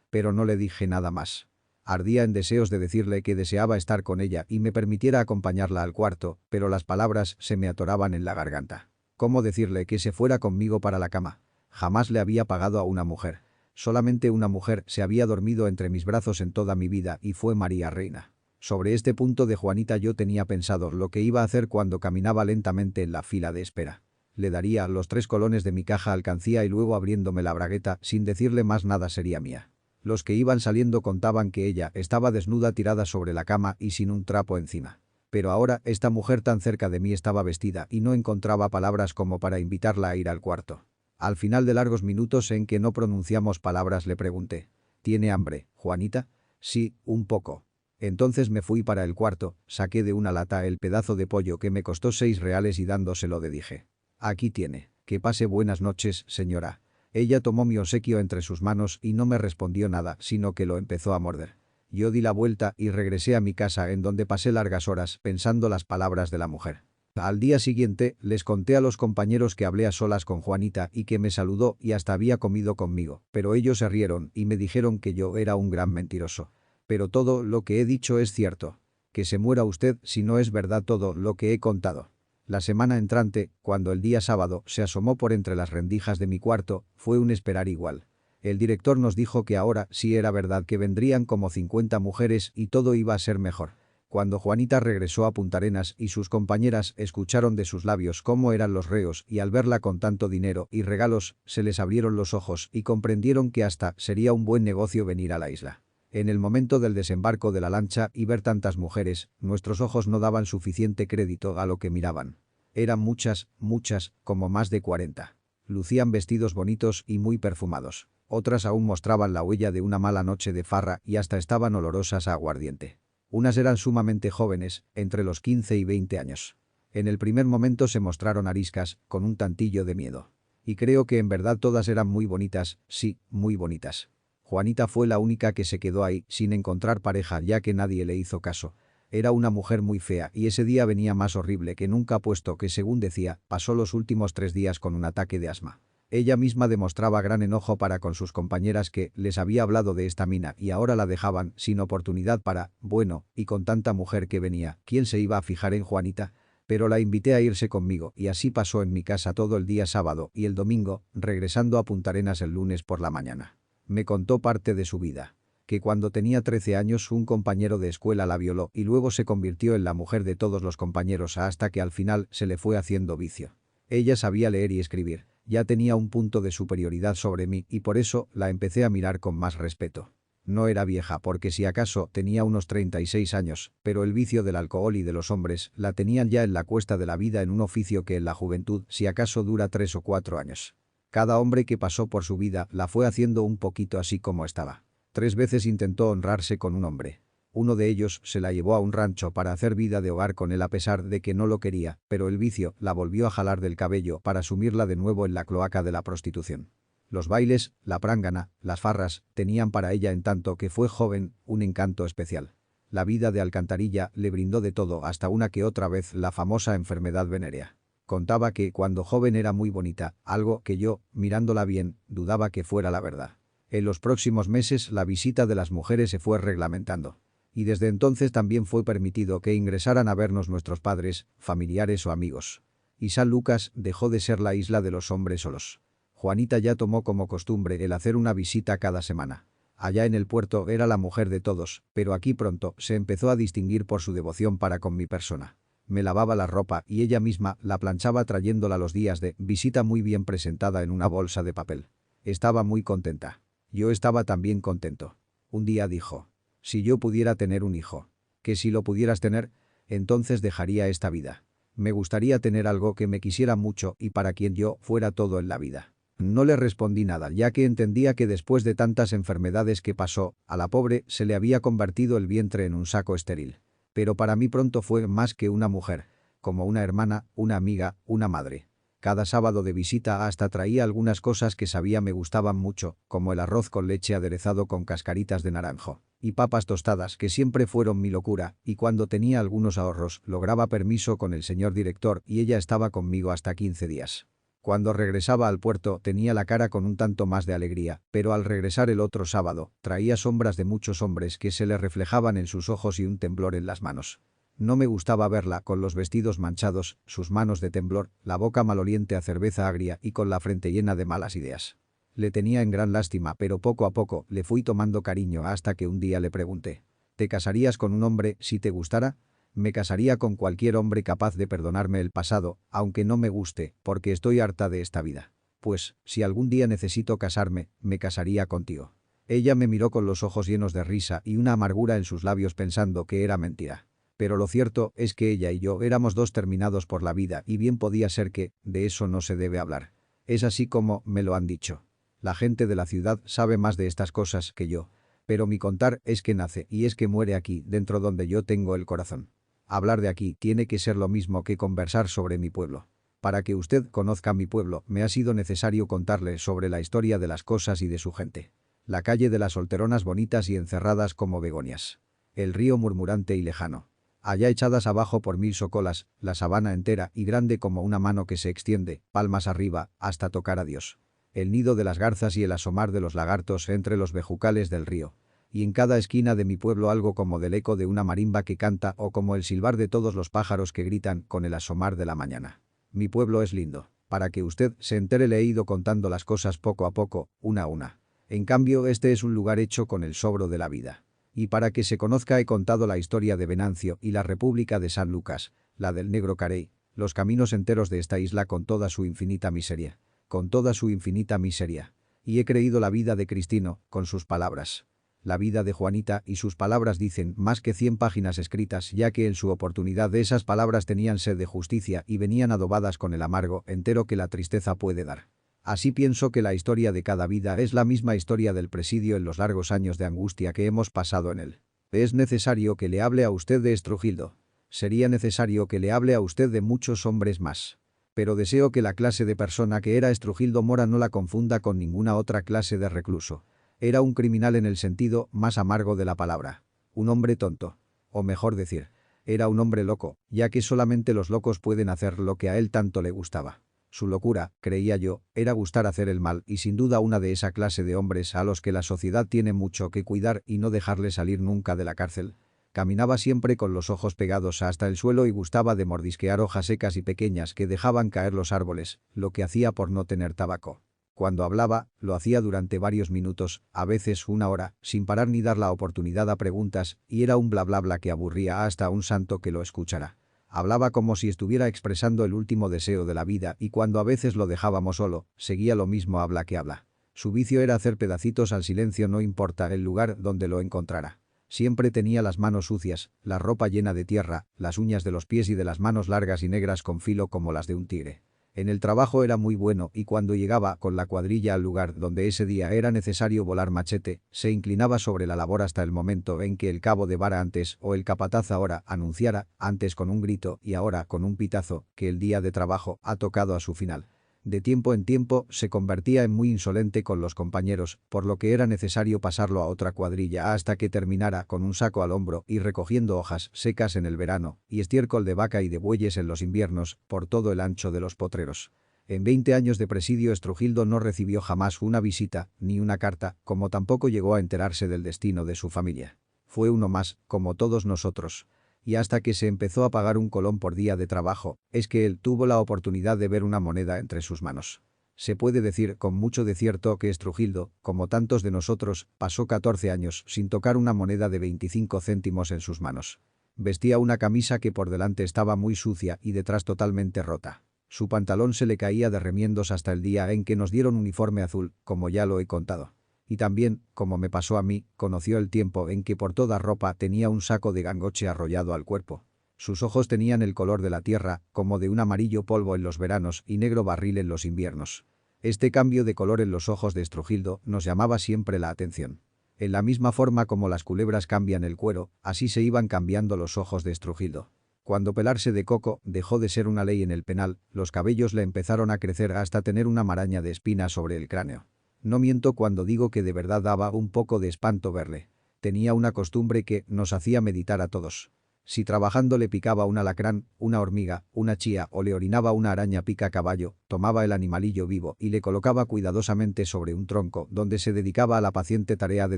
pero no le dije nada más. Ardía en deseos de decirle que deseaba estar con ella y me permitiera acompañarla al cuarto, pero las palabras se me atoraban en la garganta. ¿Cómo decirle que se fuera conmigo para la cama? Jamás le había pagado a una mujer. Solamente una mujer se había dormido entre mis brazos en toda mi vida y fue María Reina. Sobre este punto de Juanita yo tenía pensado lo que iba a hacer cuando caminaba lentamente en la fila de espera. Le daría los 3 colones de mi caja alcancía y luego abriéndome la bragueta sin decirle más nada sería mía. Los que iban saliendo contaban que ella estaba desnuda tirada sobre la cama y sin un trapo encima. Pero ahora esta mujer tan cerca de mí estaba vestida y no encontraba palabras como para invitarla a ir al cuarto. Al final de largos minutos en que no pronunciamos palabras le pregunté. ¿Tiene hambre, Juanita? Sí, un poco. Entonces me fui para el cuarto, saqué de una lata el pedazo de pollo que me costó 6 reales y dándoselo le dije. Aquí tiene, que pase buenas noches, señora. Ella tomó mi obsequio entre sus manos y no me respondió nada, sino que lo empezó a morder. Yo di la vuelta y regresé a mi casa en donde pasé largas horas pensando las palabras de la mujer. Al día siguiente, les conté a los compañeros que hablé a solas con Juanita y que me saludó y hasta había comido conmigo, pero ellos se rieron y me dijeron que yo era un gran mentiroso. Pero todo lo que he dicho es cierto. Que se muera usted si no es verdad todo lo que he contado. La semana entrante, cuando el día sábado se asomó por entre las rendijas de mi cuarto, fue un esperar igual. El director nos dijo que ahora sí era verdad que vendrían como 50 mujeres y todo iba a ser mejor. Cuando Juanita regresó a Punta Arenas y sus compañeras escucharon de sus labios cómo eran los reos y al verla con tanto dinero y regalos, se les abrieron los ojos y comprendieron que hasta sería un buen negocio venir a la isla. En el momento del desembarco de la lancha y ver tantas mujeres, nuestros ojos no daban suficiente crédito a lo que miraban. Eran muchas, muchas, como más de 40. Lucían vestidos bonitos y muy perfumados. Otras aún mostraban la huella de una mala noche de farra y hasta estaban olorosas a aguardiente. Unas eran sumamente jóvenes, entre los 15 y 20 años. En el primer momento se mostraron ariscas, con un tantillo de miedo. Y creo que en verdad todas eran muy bonitas, sí, muy bonitas. Juanita fue la única que se quedó ahí, sin encontrar pareja ya que nadie le hizo caso. Era una mujer muy fea y ese día venía más horrible que nunca puesto que según decía, pasó los últimos 3 días con un ataque de asma. Ella misma demostraba gran enojo para con sus compañeras que les había hablado de esta mina y ahora la dejaban sin oportunidad para, bueno, y con tanta mujer que venía, ¿quién se iba a fijar en Juanita? Pero la invité a irse conmigo y así pasó en mi casa todo el día sábado y el domingo, regresando a Punta Arenas el lunes por la mañana. Me contó parte de su vida. Que cuando tenía 13 años un compañero de escuela la violó y luego se convirtió en la mujer de todos los compañeros hasta que al final se le fue haciendo vicio. Ella sabía leer y escribir, ya tenía un punto de superioridad sobre mí y por eso la empecé a mirar con más respeto. No era vieja porque si acaso tenía unos 36 años, pero el vicio del alcohol y de los hombres la tenían ya en la cuesta de la vida en un oficio que en la juventud si acaso dura 3 o 4 años. Cada hombre que pasó por su vida la fue haciendo un poquito así como estaba. 3 veces intentó honrarse con un hombre. Uno de ellos se la llevó a un rancho para hacer vida de hogar con él a pesar de que no lo quería, pero el vicio la volvió a jalar del cabello para sumirla de nuevo en la cloaca de la prostitución. Los bailes, la prángana, las farras, tenían para ella en tanto que fue joven, un encanto especial. La vida de alcantarilla le brindó de todo hasta una que otra vez la famosa enfermedad venérea. Contaba que cuando joven era muy bonita, algo que yo, mirándola bien, dudaba que fuera la verdad. En los próximos meses la visita de las mujeres se fue reglamentando. Y desde entonces también fue permitido que ingresaran a vernos nuestros padres, familiares o amigos. Y San Lucas dejó de ser la isla de los hombres solos. Juanita ya tomó como costumbre el hacer una visita cada semana. Allá en el puerto era la mujer de todos, pero aquí pronto se empezó a distinguir por su devoción para con mi persona. Me lavaba la ropa y ella misma la planchaba trayéndola los días de visita muy bien presentada en una bolsa de papel. Estaba muy contenta. Yo estaba también contento. Un día dijo: si yo pudiera tener un hijo. Que si lo pudieras tener, entonces dejaría esta vida. Me gustaría tener algo que me quisiera mucho y para quien yo fuera todo en la vida. No le respondí nada ya que entendía que después de tantas enfermedades que pasó, a la pobre se le había convertido el vientre en un saco estéril. Pero para mí pronto fue más que una mujer, como una hermana, una amiga, una madre. Cada sábado de visita hasta traía algunas cosas que sabía me gustaban mucho, como el arroz con leche aderezado con cascaritas de naranjo, y papas tostadas que siempre fueron mi locura, y cuando tenía algunos ahorros lograba permiso con el señor director y ella estaba conmigo hasta 15 días. Cuando regresaba al puerto tenía la cara con un tanto más de alegría, pero al regresar el otro sábado, traía sombras de muchos hombres que se le reflejaban en sus ojos y un temblor en las manos. No me gustaba verla con los vestidos manchados, sus manos de temblor, la boca maloliente a cerveza agria y con la frente llena de malas ideas. Le tenía en gran lástima pero poco a poco le fui tomando cariño hasta que un día le pregunté: ¿te casarías con un hombre si te gustara? Me casaría con cualquier hombre capaz de perdonarme el pasado, aunque no me guste, porque estoy harta de esta vida. Pues, si algún día necesito casarme, me casaría contigo. Ella me miró con los ojos llenos de risa y una amargura en sus labios pensando que era mentira. Pero lo cierto es que ella y yo éramos dos terminados por la vida y bien podía ser que, de eso no se debe hablar. Es así como me lo han dicho. La gente de la ciudad sabe más de estas cosas que yo. Pero mi contar es que nace y es que muere aquí, dentro donde yo tengo el corazón. Hablar de aquí tiene que ser lo mismo que conversar sobre mi pueblo. Para que usted conozca mi pueblo, me ha sido necesario contarle sobre la historia de las cosas y de su gente. La calle de las solteronas bonitas y encerradas como begonias. El río murmurante y lejano. Allá echadas abajo por 1000 socolas, la sabana entera y grande como una mano que se extiende, palmas arriba, hasta tocar a Dios. El nido de las garzas y el asomar de los lagartos entre los bejucales del río. Y en cada esquina de mi pueblo algo como del eco de una marimba que canta o como el silbar de todos los pájaros que gritan con el asomar de la mañana. Mi pueblo es lindo. Para que usted se entere le he ido contando las cosas poco a poco, una a una. En cambio este es un lugar hecho con el sobro de la vida. Y para que se conozca he contado la historia de Venancio y la República de San Lucas, la del Negro Carey, los caminos enteros de esta isla con toda su infinita miseria. Con toda su infinita miseria. Y he creído la vida de Cristino, con sus palabras. La vida de Juanita y sus palabras dicen más que 100 páginas escritas, ya que en su oportunidad esas palabras tenían sed de justicia y venían adobadas con el amargo entero que la tristeza puede dar. Así pienso que la historia de cada vida es la misma historia del presidio en los largos años de angustia que hemos pasado en él. Es necesario que le hable a usted de Estrujildo. Sería necesario que le hable a usted de muchos hombres más. Pero deseo que la clase de persona que era Estrujildo Mora no la confunda con ninguna otra clase de recluso. Era un criminal en el sentido más amargo de la palabra. Un hombre tonto. O mejor decir, era un hombre loco, ya que solamente los locos pueden hacer lo que a él tanto le gustaba. Su locura, creía yo, era gustar hacer el mal y sin duda una de esa clase de hombres a los que la sociedad tiene mucho que cuidar y no dejarle salir nunca de la cárcel. Caminaba siempre con los ojos pegados hasta el suelo y gustaba de mordisquear hojas secas y pequeñas que dejaban caer los árboles, lo que hacía por no tener tabaco. Cuando hablaba, lo hacía durante varios minutos, a veces una hora, sin parar ni dar la oportunidad a preguntas, y era un bla bla bla que aburría hasta a un santo que lo escuchara. Hablaba como si estuviera expresando el último deseo de la vida y cuando a veces lo dejábamos solo, seguía lo mismo habla que habla. Su vicio era hacer pedacitos al silencio no importa el lugar donde lo encontrara. Siempre tenía las manos sucias, la ropa llena de tierra, las uñas de los pies y de las manos largas y negras con filo como las de un tigre. En el trabajo era muy bueno y cuando llegaba con la cuadrilla al lugar donde ese día era necesario volar machete, se inclinaba sobre la labor hasta el momento en que el cabo de vara antes o el capataz ahora anunciara, antes con un grito y ahora con un pitazo, que el día de trabajo ha tocado a su final. De tiempo en tiempo se convertía en muy insolente con los compañeros, por lo que era necesario pasarlo a otra cuadrilla hasta que terminara con un saco al hombro y recogiendo hojas secas en el verano y estiércol de vaca y de bueyes en los inviernos por todo el ancho de los potreros. En 20 años de presidio Estrujildo no recibió jamás una visita ni una carta, como tampoco llegó a enterarse del destino de su familia. Fue uno más, como todos nosotros. Y hasta que se empezó a pagar un colón por día de trabajo, es que él tuvo la oportunidad de ver una moneda entre sus manos. Se puede decir con mucho de cierto que Estrujildo, como tantos de nosotros, pasó 14 años sin tocar una moneda de 25 céntimos en sus manos. Vestía una camisa que por delante estaba muy sucia y detrás totalmente rota. Su pantalón se le caía de remiendos hasta el día en que nos dieron uniforme azul, como ya lo he contado. Y también, como me pasó a mí, conoció el tiempo en que por toda ropa tenía un saco de gangoche arrollado al cuerpo. Sus ojos tenían el color de la tierra, como de un amarillo polvo en los veranos y negro barril en los inviernos. Este cambio de color en los ojos de Estrujildo nos llamaba siempre la atención. En la misma forma como las culebras cambian el cuero, así se iban cambiando los ojos de Estrujildo. Cuando pelarse de coco dejó de ser una ley en el penal, los cabellos le empezaron a crecer hasta tener una maraña de espinas sobre el cráneo. No miento cuando digo que de verdad daba un poco de espanto verle. Tenía una costumbre que nos hacía meditar a todos. Si trabajando le picaba un alacrán, una hormiga, una chía o le orinaba una araña pica caballo, tomaba el animalillo vivo y le colocaba cuidadosamente sobre un tronco donde se dedicaba a la paciente tarea de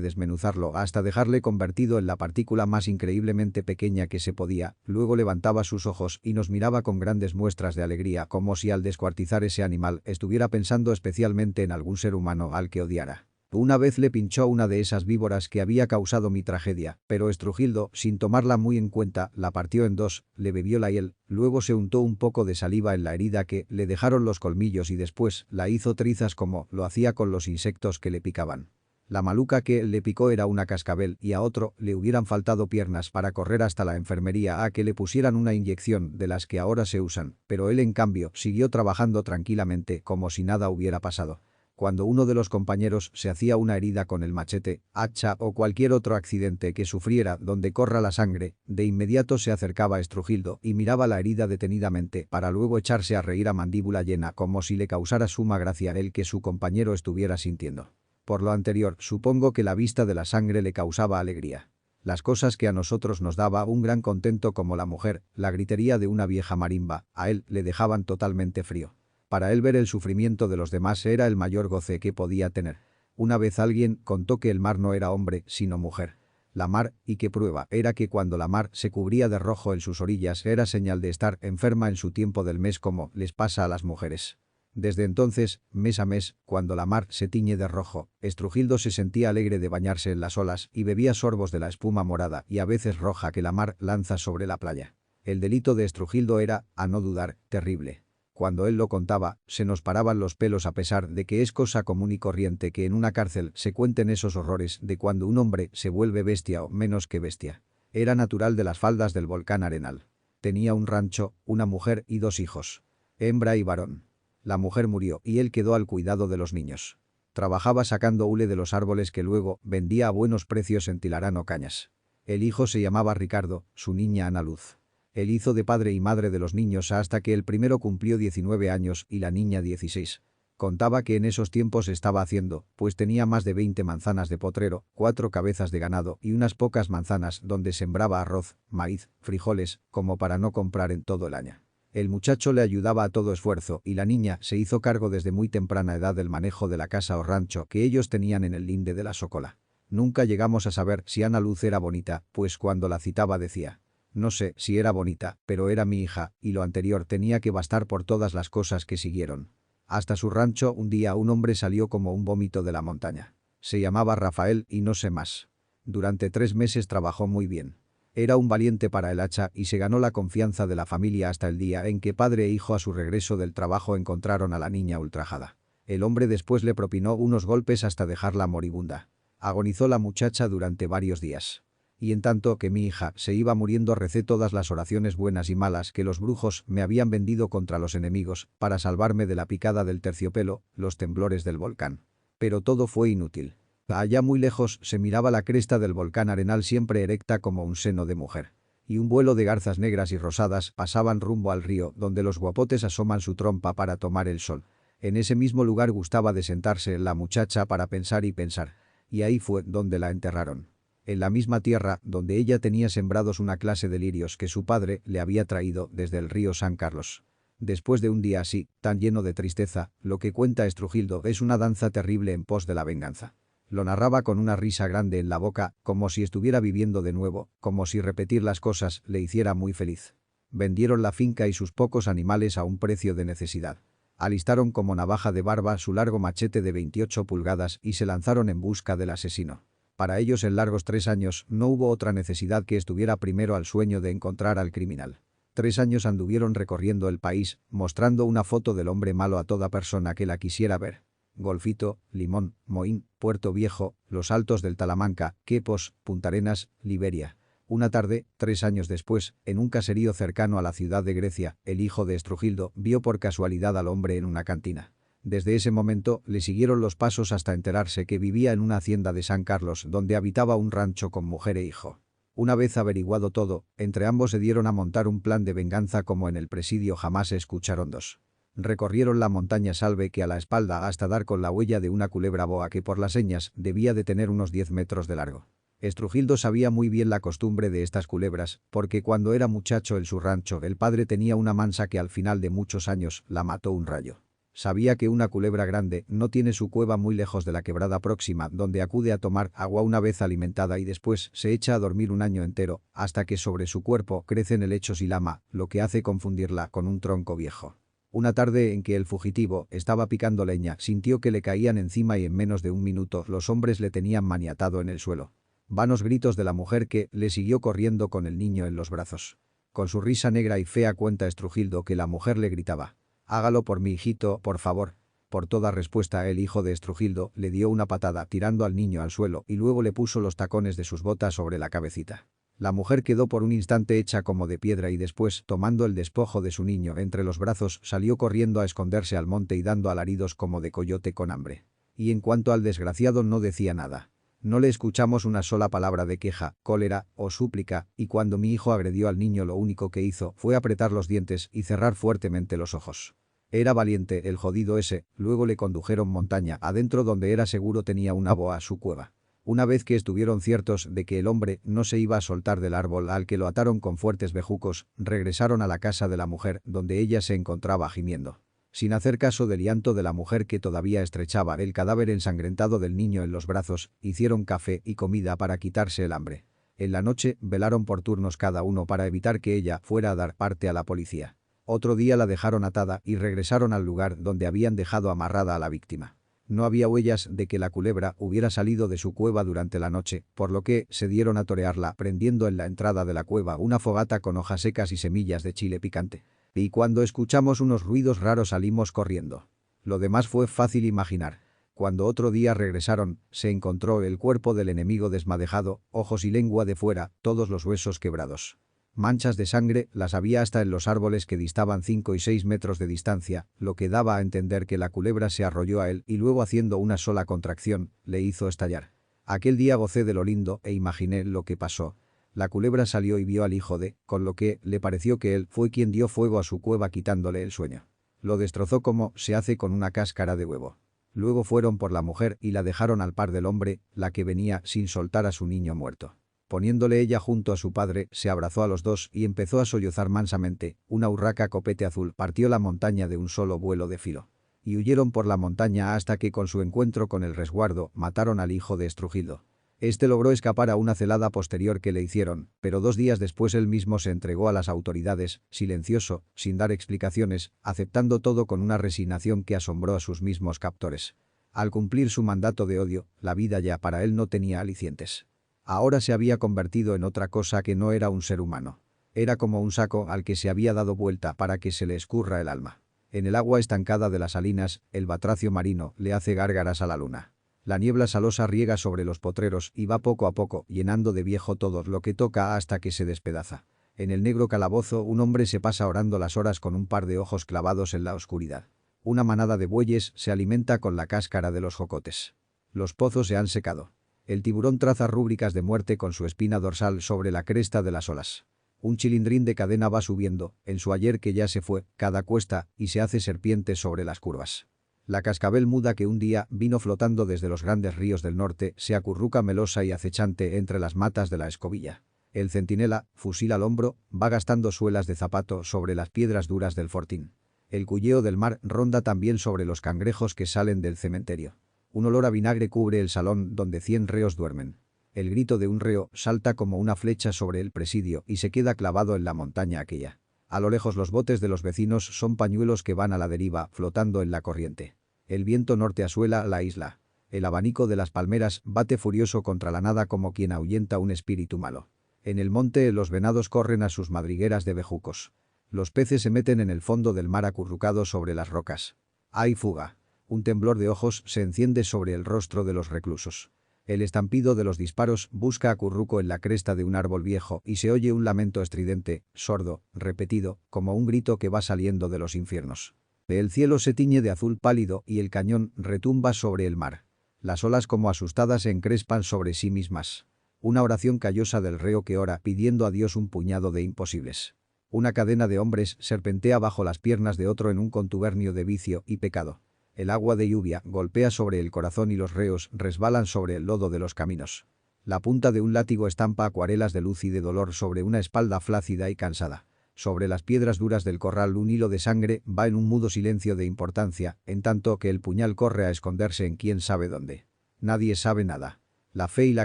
desmenuzarlo hasta dejarle convertido en la partícula más increíblemente pequeña que se podía, luego levantaba sus ojos y nos miraba con grandes muestras de alegría como si al descuartizar ese animal estuviera pensando especialmente en algún ser humano al que odiara. Una vez le pinchó una de esas víboras que había causado mi tragedia, pero Estrujildo, sin tomarla muy en cuenta, la partió en dos, le bebió la hiel, luego se untó un poco de saliva en la herida que le dejaron los colmillos y después la hizo trizas como lo hacía con los insectos que le picaban. La maluca que le picó era una cascabel y a otro le hubieran faltado piernas para correr hasta la enfermería a que le pusieran una inyección de las que ahora se usan, pero él en cambio siguió trabajando tranquilamente como si nada hubiera pasado. Cuando uno de los compañeros se hacía una herida con el machete, hacha o cualquier otro accidente que sufriera donde corra la sangre, de inmediato se acercaba a Estrujildo y miraba la herida detenidamente para luego echarse a reír a mandíbula llena como si le causara suma gracia el que su compañero estuviera sintiendo. Por lo anterior, supongo que la vista de la sangre le causaba alegría. Las cosas que a nosotros nos daba un gran contento como la mujer, la gritería de una vieja marimba, a él le dejaban totalmente frío. Para él ver el sufrimiento de los demás era el mayor goce que podía tener. Una vez alguien contó que el mar no era hombre, sino mujer. La mar, y qué prueba, era que cuando la mar se cubría de rojo en sus orillas era señal de estar enferma en su tiempo del mes como les pasa a las mujeres. Desde entonces, mes a mes, cuando la mar se tiñe de rojo, Estrujildo se sentía alegre de bañarse en las olas y bebía sorbos de la espuma morada y a veces roja que la mar lanza sobre la playa. El delito de Estrujildo era, a no dudar, terrible. Cuando él lo contaba, se nos paraban los pelos a pesar de que es cosa común y corriente que en una cárcel se cuenten esos horrores de cuando un hombre se vuelve bestia o menos que bestia. Era natural de las faldas del volcán Arenal. Tenía un rancho, una mujer y 2 hijos. Hembra y varón. La mujer murió y él quedó al cuidado de los niños. Trabajaba sacando hule de los árboles que luego vendía a buenos precios en Tilarán o Cañas. El hijo se llamaba Ricardo, su niña Ana Luz. Él hizo de padre y madre de los niños hasta que el primero cumplió 19 años y la niña 16. Contaba que en esos tiempos estaba haciendo, pues tenía más de 20 manzanas de potrero, 4 cabezas de ganado y unas pocas manzanas donde sembraba arroz, maíz, frijoles, como para no comprar en todo el año. El muchacho le ayudaba a todo esfuerzo y la niña se hizo cargo desde muy temprana edad del manejo de la casa o rancho que ellos tenían en el linde de la Socola. Nunca llegamos a saber si Ana Luz era bonita, pues cuando la citaba decía: no sé si era bonita, pero era mi hija, y lo anterior tenía que bastar por todas las cosas que siguieron. Hasta su rancho un día un hombre salió como un vómito de la montaña. Se llamaba Rafael y no sé más. Durante 3 meses trabajó muy bien. Era un valiente para el hacha y se ganó la confianza de la familia hasta el día en que padre e hijo a su regreso del trabajo encontraron a la niña ultrajada. El hombre después le propinó unos golpes hasta dejarla moribunda. Agonizó la muchacha durante varios días. Y en tanto que mi hija se iba muriendo recé todas las oraciones buenas y malas que los brujos me habían vendido contra los enemigos para salvarme de la picada del terciopelo, los temblores del volcán. Pero todo fue inútil. Allá muy lejos se miraba la cresta del volcán Arenal siempre erecta como un seno de mujer. Y un vuelo de garzas negras y rosadas pasaban rumbo al río donde los guapotes asoman su trompa para tomar el sol. En ese mismo lugar gustaba de sentarse la muchacha para pensar y pensar. Y ahí fue donde la enterraron. En la misma tierra donde ella tenía sembrados una clase de lirios que su padre le había traído desde el río San Carlos. Después de un día así, tan lleno de tristeza, lo que cuenta Estrujildo es una danza terrible en pos de la venganza. Lo narraba con una risa grande en la boca, como si estuviera viviendo de nuevo, como si repetir las cosas le hiciera muy feliz. Vendieron la finca y sus pocos animales a un precio de necesidad. Alistaron como navaja de barba su largo machete de 28 pulgadas y se lanzaron en busca del asesino. Para ellos en largos 3 años no hubo otra necesidad que estuviera primero al sueño de encontrar al criminal. 3 años anduvieron recorriendo el país, mostrando una foto del hombre malo a toda persona que la quisiera ver. Golfito, Limón, Moín, Puerto Viejo, Los Altos del Talamanca, Quepos, Punta Arenas, Liberia. Una tarde, 3 años después, en un caserío cercano a la ciudad de Grecia, el hijo de Estrujildo vio por casualidad al hombre en una cantina. Desde ese momento le siguieron los pasos hasta enterarse que vivía en una hacienda de San Carlos donde habitaba un rancho con mujer e hijo. Una vez averiguado todo, entre ambos se dieron a montar un plan de venganza como en el presidio jamás se escucharon dos. Recorrieron la montaña Salve que a la espalda hasta dar con la huella de una culebra boa que por las señas debía de tener unos 10 metros de largo. Estrujildo sabía muy bien la costumbre de estas culebras, porque cuando era muchacho en su rancho el padre tenía una mansa que al final de muchos años la mató un rayo. Sabía que una culebra grande no tiene su cueva muy lejos de la quebrada próxima donde acude a tomar agua una vez alimentada y después se echa a dormir un año entero, hasta que sobre su cuerpo crecen helechos y lama, lo que hace confundirla con un tronco viejo. Una tarde en que el fugitivo estaba picando leña sintió que le caían encima y en menos de un minuto los hombres le tenían maniatado en el suelo. Vanos gritos de la mujer que le siguió corriendo con el niño en los brazos. Con su risa negra y fea cuenta Estrujildo que la mujer le gritaba: «Hágalo por mi hijito, por favor». Por toda respuesta el hijo de Estrujildo le dio una patada tirando al niño al suelo y luego le puso los tacones de sus botas sobre la cabecita. La mujer quedó por un instante hecha como de piedra y después, tomando el despojo de su niño entre los brazos, salió corriendo a esconderse al monte y dando alaridos como de coyote con hambre. Y en cuanto al desgraciado no decía nada. No le escuchamos una sola palabra de queja, cólera o súplica, y cuando mi hijo agredió al niño lo único que hizo fue apretar los dientes y cerrar fuertemente los ojos. Era valiente el jodido ese, luego le condujeron montaña adentro donde era seguro tenía una boa su cueva. Una vez que estuvieron ciertos de que el hombre no se iba a soltar del árbol al que lo ataron con fuertes bejucos, regresaron a la casa de la mujer donde ella se encontraba gimiendo. Sin hacer caso del llanto de la mujer que todavía estrechaba el cadáver ensangrentado del niño en los brazos, hicieron café y comida para quitarse el hambre. En la noche velaron por turnos cada uno para evitar que ella fuera a dar parte a la policía. Otro día la dejaron atada y regresaron al lugar donde habían dejado amarrada a la víctima. No había huellas de que la culebra hubiera salido de su cueva durante la noche, por lo que se dieron a torearla prendiendo en la entrada de la cueva una fogata con hojas secas y semillas de chile picante. Y cuando escuchamos unos ruidos raros salimos corriendo. Lo demás fue fácil imaginar. Cuando otro día regresaron, se encontró el cuerpo del enemigo desmadejado, ojos y lengua de fuera, todos los huesos quebrados. Manchas de sangre las había hasta en los árboles que distaban 5 y 6 metros de distancia, lo que daba a entender que la culebra se arrolló a él y luego haciendo una sola contracción, le hizo estallar. Aquel día gocé de lo lindo e imaginé lo que pasó. La culebra salió y vio al hijo con lo que le pareció que él fue quien dio fuego a su cueva quitándole el sueño. Lo destrozó como se hace con una cáscara de huevo. Luego fueron por la mujer y la dejaron al par del hombre, la que venía sin soltar a su niño muerto. Poniéndole ella junto a su padre, se abrazó a los dos y empezó a sollozar mansamente. Una urraca copete azul partió la montaña de un solo vuelo de filo. Y huyeron por la montaña hasta que con su encuentro con el resguardo mataron al hijo de Estrujildo. Este logró escapar a una celada posterior que le hicieron, pero 2 días después él mismo se entregó a las autoridades, silencioso, sin dar explicaciones, aceptando todo con una resignación que asombró a sus mismos captores. Al cumplir su mandato de odio, la vida ya para él no tenía alicientes. Ahora se había convertido en otra cosa que no era un ser humano. Era como un saco al que se había dado vuelta para que se le escurra el alma. En el agua estancada de las salinas, el batracio marino le hace gárgaras a la luna. La niebla salosa riega sobre los potreros y va poco a poco llenando de viejo todo lo que toca hasta que se despedaza. En el negro calabozo un hombre se pasa orando las horas con un par de ojos clavados en la oscuridad. Una manada de bueyes se alimenta con la cáscara de los jocotes. Los pozos se han secado. El tiburón traza rúbricas de muerte con su espina dorsal sobre la cresta de las olas. Un chilindrín de cadena va subiendo, en su ayer que ya se fue, cada cuesta, y se hace serpiente sobre las curvas. La cascabel muda que un día vino flotando desde los grandes ríos del norte se acurruca melosa y acechante entre las matas de la escobilla. El centinela, fusil al hombro, va gastando suelas de zapato sobre las piedras duras del fortín. El culleo del mar ronda también sobre los cangrejos que salen del cementerio. Un olor a vinagre cubre el salón donde 100 reos duermen. El grito de un reo salta como una flecha sobre el presidio y se queda clavado en la montaña aquella. A lo lejos los botes de los vecinos son pañuelos que van a la deriva flotando en la corriente. El viento norte asuela la isla. El abanico de las palmeras bate furioso contra la nada como quien ahuyenta un espíritu malo. En el monte los venados corren a sus madrigueras de bejucos. Los peces se meten en el fondo del mar acurrucados sobre las rocas. Hay fuga. Un temblor de ojos se enciende sobre el rostro de los reclusos. El estampido de los disparos busca acurruco en la cresta de un árbol viejo y se oye un lamento estridente, sordo, repetido, como un grito que va saliendo de los infiernos. El cielo se tiñe de azul pálido y el cañón retumba sobre el mar. Las olas como asustadas se encrespan sobre sí mismas. Una oración callosa del reo que ora pidiendo a Dios un puñado de imposibles. Una cadena de hombres serpentea bajo las piernas de otro en un contubernio de vicio y pecado. El agua de lluvia golpea sobre el corazón y los reos resbalan sobre el lodo de los caminos. La punta de un látigo estampa acuarelas de luz y de dolor sobre una espalda flácida y cansada. Sobre las piedras duras del corral un hilo de sangre va en un mudo silencio de importancia, en tanto que el puñal corre a esconderse en quién sabe dónde. Nadie sabe nada. La fe y la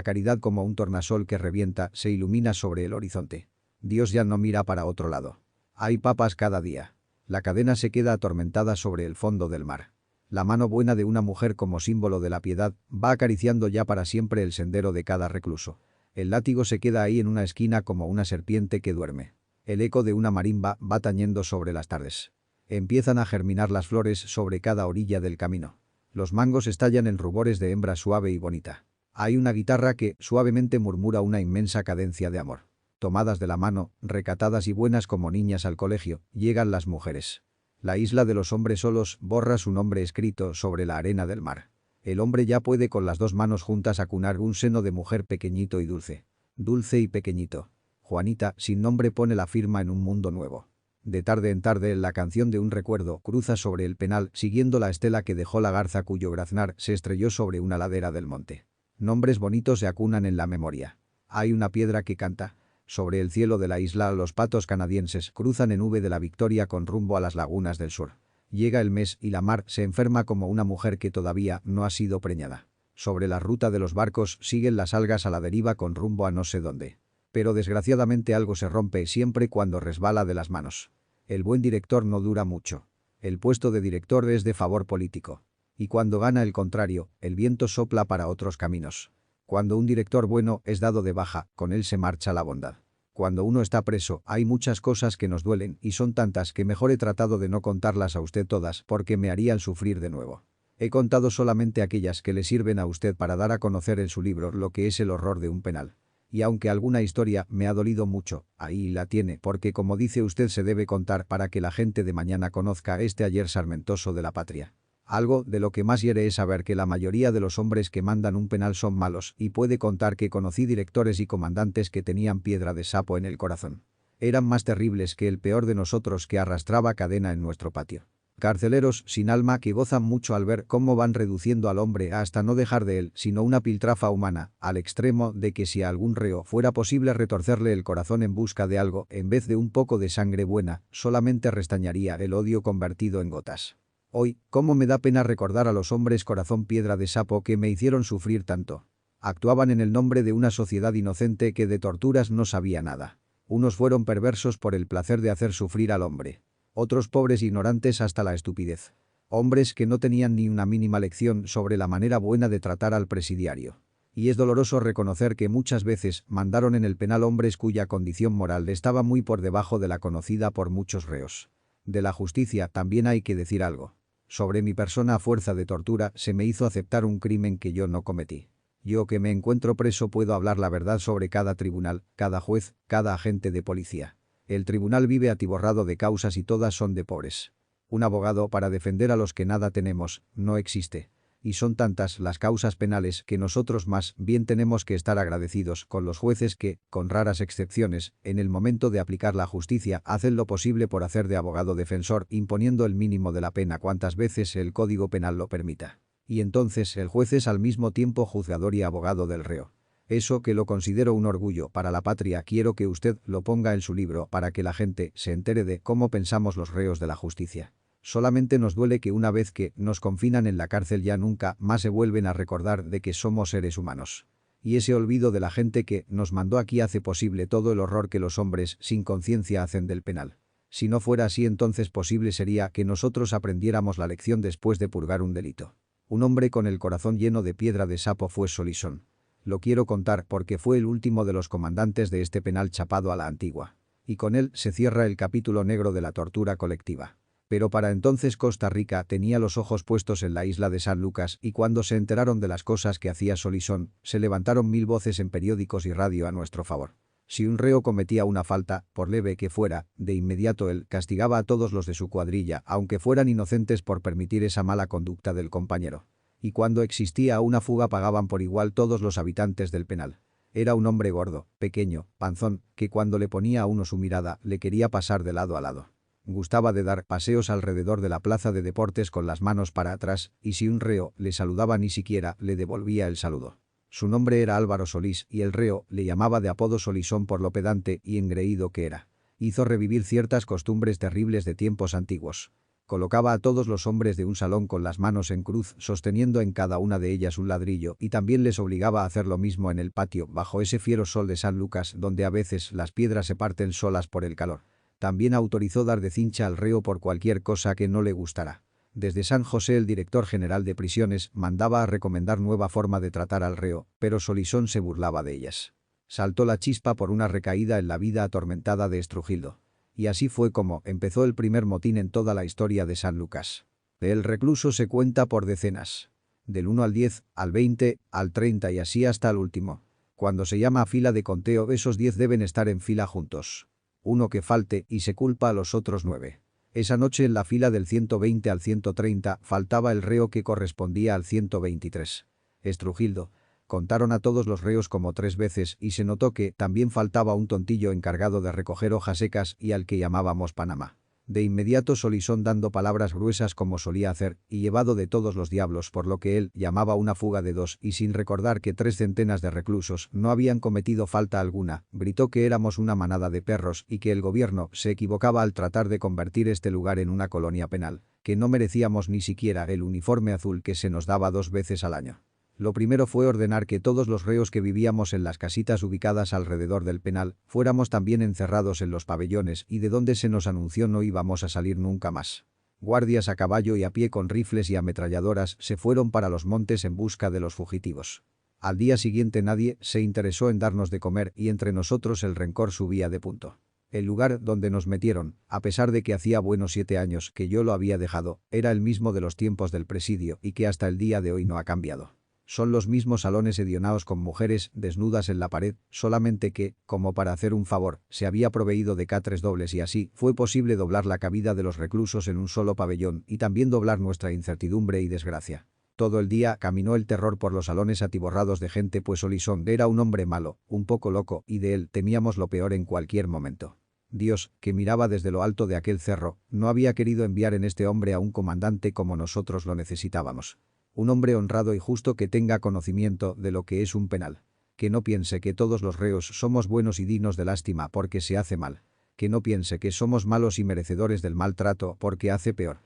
caridad como un tornasol que revienta se ilumina sobre el horizonte. Dios ya no mira para otro lado. Hay papas cada día. La cadena se queda atormentada sobre el fondo del mar. La mano buena de una mujer como símbolo de la piedad va acariciando ya para siempre el sendero de cada recluso. El látigo se queda ahí en una esquina como una serpiente que duerme. El eco de una marimba va tañendo sobre las tardes. Empiezan a germinar las flores sobre cada orilla del camino. Los mangos estallan en rubores de hembra suave y bonita. Hay una guitarra que suavemente murmura una inmensa cadencia de amor. Tomadas de la mano, recatadas y buenas como niñas al colegio, llegan las mujeres. La isla de los hombres solos borra su nombre escrito sobre la arena del mar. El hombre ya puede con las 2 manos juntas acunar un seno de mujer pequeñito y dulce. Dulce y pequeñito. Juanita, sin nombre, pone la firma en un mundo nuevo. De tarde en tarde la canción de un recuerdo cruza sobre el penal siguiendo la estela que dejó la garza cuyo graznar se estrelló sobre una ladera del monte. Nombres bonitos se acunan en la memoria. Hay una piedra que canta. Sobre el cielo de la isla los patos canadienses cruzan en V de la Victoria con rumbo a las lagunas del sur. Llega el mes y la mar se enferma como una mujer que todavía no ha sido preñada. Sobre la ruta de los barcos siguen las algas a la deriva con rumbo a no sé dónde. Pero desgraciadamente algo se rompe siempre cuando resbala de las manos. El buen director no dura mucho. El puesto de director es de favor político. Y cuando gana el contrario, el viento sopla para otros caminos. Cuando un director bueno es dado de baja, con él se marcha la bondad. Cuando uno está preso, hay muchas cosas que nos duelen y son tantas que mejor he tratado de no contarlas a usted todas porque me harían sufrir de nuevo. He contado solamente aquellas que le sirven a usted para dar a conocer en su libro lo que es el horror de un penal. Y aunque alguna historia me ha dolido mucho, ahí la tiene, porque como dice usted se debe contar para que la gente de mañana conozca este ayer sarmentoso de la patria. Algo de lo que más hiere es saber que la mayoría de los hombres que mandan un penal son malos y puede contar que conocí directores y comandantes que tenían piedra de sapo en el corazón. Eran más terribles que el peor de nosotros que arrastraba cadena en nuestro patio. Carceleros sin alma que gozan mucho al ver cómo van reduciendo al hombre hasta no dejar de él sino una piltrafa humana, al extremo de que si a algún reo fuera posible retorcerle el corazón en busca de algo en vez de un poco de sangre buena, solamente restañaría el odio convertido en gotas. Hoy, cómo me da pena recordar a los hombres corazón piedra de sapo que me hicieron sufrir tanto. Actuaban en el nombre de una sociedad inocente que de torturas no sabía nada. Unos fueron perversos por el placer de hacer sufrir al hombre. Otros pobres ignorantes hasta la estupidez. Hombres que no tenían ni una mínima lección sobre la manera buena de tratar al presidiario. Y es doloroso reconocer que muchas veces mandaron en el penal hombres cuya condición moral estaba muy por debajo de la conocida por muchos reos. De la justicia también hay que decir algo. Sobre mi persona a fuerza de tortura se me hizo aceptar un crimen que yo no cometí. Yo que me encuentro preso puedo hablar la verdad sobre cada tribunal, cada juez, cada agente de policía. El tribunal vive atiborrado de causas y todas son de pobres. Un abogado para defender a los que nada tenemos, no existe. Y son tantas las causas penales que nosotros más bien tenemos que estar agradecidos con los jueces que, con raras excepciones, en el momento de aplicar la justicia hacen lo posible por hacer de abogado defensor imponiendo el mínimo de la pena cuantas veces el Código Penal lo permita. Y entonces el juez es al mismo tiempo juzgador y abogado del reo. Eso que lo considero un orgullo para la patria quiero que usted lo ponga en su libro para que la gente se entere de cómo pensamos los reos de la justicia. Solamente nos duele que una vez que nos confinan en la cárcel ya nunca más se vuelven a recordar de que somos seres humanos. Y ese olvido de la gente que nos mandó aquí hace posible todo el horror que los hombres sin conciencia hacen del penal. Si no fuera así entonces posible sería que nosotros aprendiéramos la lección después de purgar un delito. Un hombre con el corazón lleno de piedra de sapo fue Solisón. Lo quiero contar porque fue el último de los comandantes de este penal chapado a la antigua. Y con él se cierra el capítulo negro de la tortura colectiva. Pero para entonces Costa Rica tenía los ojos puestos en la isla de San Lucas y cuando se enteraron de las cosas que hacía Solisón, se levantaron 1000 voces en periódicos y radio a nuestro favor. Si un reo cometía una falta, por leve que fuera, de inmediato él castigaba a todos los de su cuadrilla, aunque fueran inocentes por permitir esa mala conducta del compañero. Y cuando existía una fuga pagaban por igual todos los habitantes del penal. Era un hombre gordo, pequeño, panzón, que cuando le ponía a uno su mirada, le quería pasar de lado a lado. Gustaba de dar paseos alrededor de la plaza de deportes con las manos para atrás, y si un reo le saludaba ni siquiera le devolvía el saludo. Su nombre era Álvaro Solís y el reo le llamaba de apodo Solisón por lo pedante y engreído que era. Hizo revivir ciertas costumbres terribles de tiempos antiguos. Colocaba a todos los hombres de un salón con las manos en cruz sosteniendo en cada una de ellas un ladrillo y también les obligaba a hacer lo mismo en el patio bajo ese fiero sol de San Lucas donde a veces las piedras se parten solas por el calor. También autorizó dar de cincha al reo por cualquier cosa que no le gustara. Desde San José el director general de prisiones mandaba a recomendar nueva forma de tratar al reo, pero Solisón se burlaba de ellas. Saltó la chispa por una recaída en la vida atormentada de Estrujildo. Y así fue como empezó el primer motín en toda la historia de San Lucas. El recluso se cuenta por decenas. Del 1 al 10, al 20, al 30 y así hasta el último. Cuando se llama a fila de conteo esos 10 deben estar en fila juntos. Uno que falte y se culpa a los otros 9. Esa noche en la fila del 120 al 130 faltaba el reo que correspondía al 123. Estrujildo. Contaron a todos los reos como 3 veces y se notó que también faltaba un tontillo encargado de recoger hojas secas y al que llamábamos Panamá. De inmediato Solisón dando palabras gruesas como solía hacer y llevado de todos los diablos por lo que él llamaba una fuga de 2 y sin recordar que 3 centenas de reclusos no habían cometido falta alguna, gritó que éramos una manada de perros y que el gobierno se equivocaba al tratar de convertir este lugar en una colonia penal, que no merecíamos ni siquiera el uniforme azul que se nos daba 2 veces al año. Lo primero fue ordenar que todos los reos que vivíamos en las casitas ubicadas alrededor del penal fuéramos también encerrados en los pabellones y de donde se nos anunció no íbamos a salir nunca más. Guardias a caballo y a pie con rifles y ametralladoras se fueron para los montes en busca de los fugitivos. Al día siguiente nadie se interesó en darnos de comer y entre nosotros el rencor subía de punto. El lugar donde nos metieron, a pesar de que hacía buenos 7 años que yo lo había dejado, era el mismo de los tiempos del presidio y que hasta el día de hoy no ha cambiado. Son los mismos salones hedionados con mujeres desnudas en la pared, solamente que, como para hacer un favor, se había proveído de catres dobles y así fue posible doblar la cabida de los reclusos en un solo pabellón y también doblar nuestra incertidumbre y desgracia. Todo el día caminó el terror por los salones atiborrados de gente pues Olison era un hombre malo, un poco loco y de él temíamos lo peor en cualquier momento. Dios, que miraba desde lo alto de aquel cerro, no había querido enviar en este hombre a un comandante como nosotros lo necesitábamos. Un hombre honrado y justo que tenga conocimiento de lo que es un penal. Que no piense que todos los reos somos buenos y dignos de lástima porque se hace mal. Que no piense que somos malos y merecedores del maltrato porque hace peor.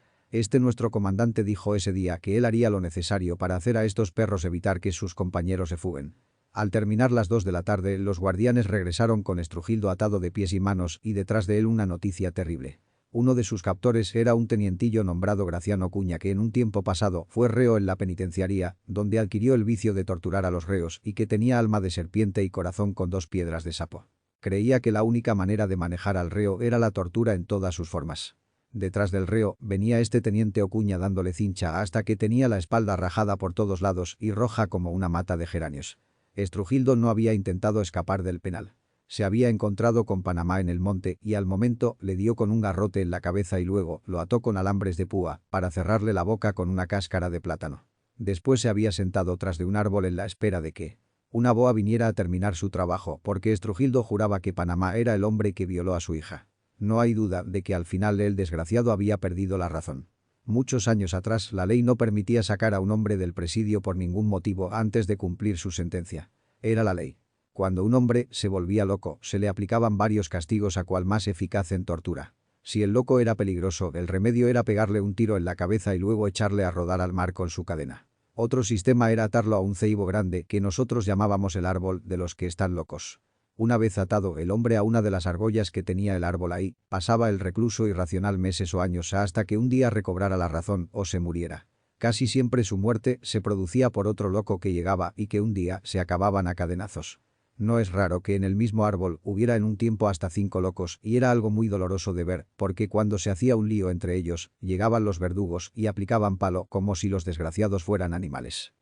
Nuestro comandante dijo ese día que él haría lo necesario para hacer a estos perros evitar que sus compañeros se fuguen. Al terminar las 2 de la tarde, los guardianes regresaron con Estrujildo atado de pies y manos y detrás de él una noticia terrible. Uno de sus captores era un tenientillo nombrado Graciano Cuña que en un tiempo pasado fue reo en la penitenciaría, donde adquirió el vicio de torturar a los reos y que tenía alma de serpiente y corazón con 2 piedras de sapo. Creía que la única manera de manejar al reo era la tortura en todas sus formas. Detrás del reo venía este teniente Ocuña dándole cincha hasta que tenía la espalda rajada por todos lados y roja como una mata de geranios. Estrujildo no había intentado escapar del penal. Se había encontrado con Panamá en el monte y al momento le dio con un garrote en la cabeza y luego lo ató con alambres de púa para cerrarle la boca con una cáscara de plátano. Después se había sentado tras de un árbol en la espera de que una boa viniera a terminar su trabajo porque Estrujildo juraba que Panamá era el hombre que violó a su hija. No hay duda de que al final el desgraciado había perdido la razón. Muchos años atrás la ley no permitía sacar a un hombre del presidio por ningún motivo antes de cumplir su sentencia. Era la ley. Cuando un hombre se volvía loco, se le aplicaban varios castigos a cual más eficaz en tortura. Si el loco era peligroso, el remedio era pegarle un tiro en la cabeza y luego echarle a rodar al mar con su cadena. Otro sistema era atarlo a un ceibo grande que nosotros llamábamos el árbol de los que están locos. Una vez atado el hombre a una de las argollas que tenía el árbol ahí, pasaba el recluso irracional meses o años hasta que un día recobrara la razón o se muriera. Casi siempre su muerte se producía por otro loco que llegaba y que un día se acababan a cadenazos. No es raro que en el mismo árbol hubiera en un tiempo hasta 5 locos y era algo muy doloroso de ver porque cuando se hacía un lío entre ellos, llegaban los verdugos y aplicaban palo como si los desgraciados fueran animales.